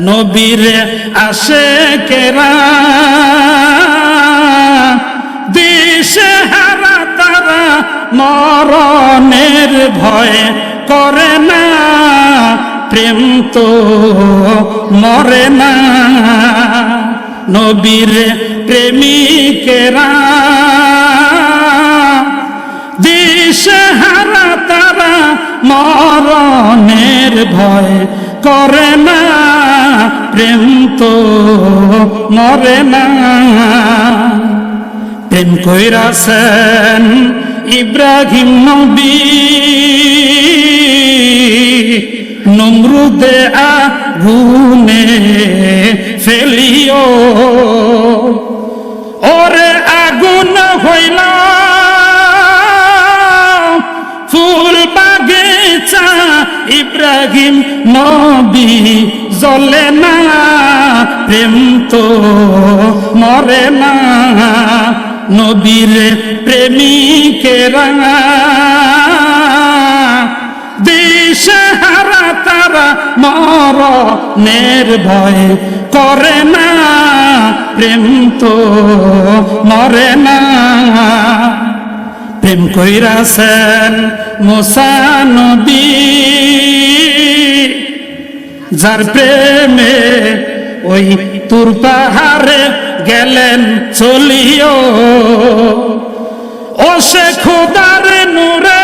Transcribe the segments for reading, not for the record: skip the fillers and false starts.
নবীর আশিকেরা দিশেহারা তারা মরণের ভয় করে না, প্রেম তো মরে না। নবীর প্রেমিকেরা দিশেহারা তারা মরণের ভয় করে না, প্রেম তো মরে না। প্রেম কইরাছেন ইব্রাহিম নবী নমরুদে আগুনে ফেলিও, ওরে আগুন হইলা ফুল বাগিচা ইব্রাহিম নবী জ্বলে না, প্রেম তো মরে না। নবীর প্রেমিকেরা দিশেহারা তারা মরণের ভয় করে না, প্রেম তো মরে না। প্রেম কইরাছেন মুসা নবী যার প্রেমে ওই তুর পাহাড়ে গেলেন চলিও, ও সে খোদার নূরে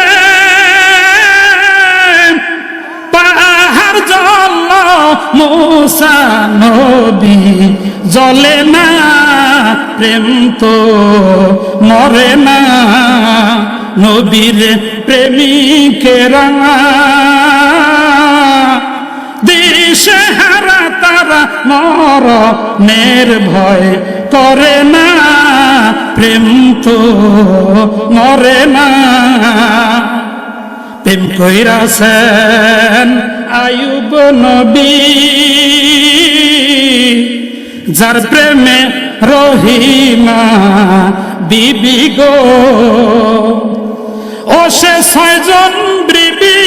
পাহাড় জ্বলল, মুসা নবী জ্বলে না, প্রেম তো মরে না। নবীর প্রেমিকেরা দিশেহারা তারা মরণের ভয় করে না, প্রেম তো মরে না। প্রেম কইরাছেন আয়ুব নবী যার প্রেমে রহিমা বিবি গো, ও সে 6 জন বিবি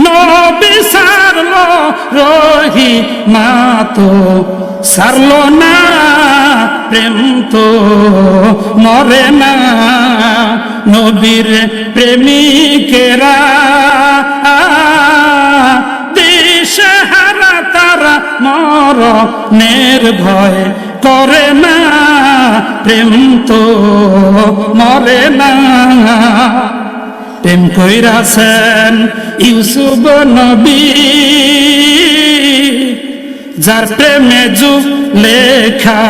নবী সারল, রহিমা তো সারল না, প্রেম তো মরে না। নবীর প্রেমিকেরা দিশেহারা তারা মরণের ভয় করে না, প্রেম তো মরে না। প্রেম কইরাছেন ইউসুফ নবী যার প্রেমে জুলেখা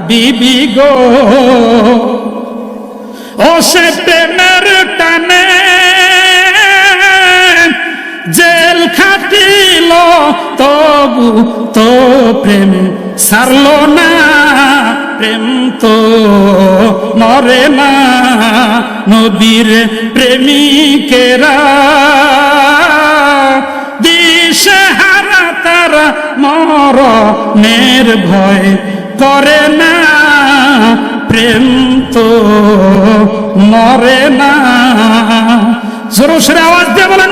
বিবি গো, ও সে প্রেমের টানে জেল খাটিল, তবু তো প্রেম সারল না, প্রেম তো মরে না। নবীর প্রেমিকেরা দিশেহারা তারা মরণের ভয় করে না, প্রেম তো মরে না। জোরে আওয়াজ দিয়ে বলেন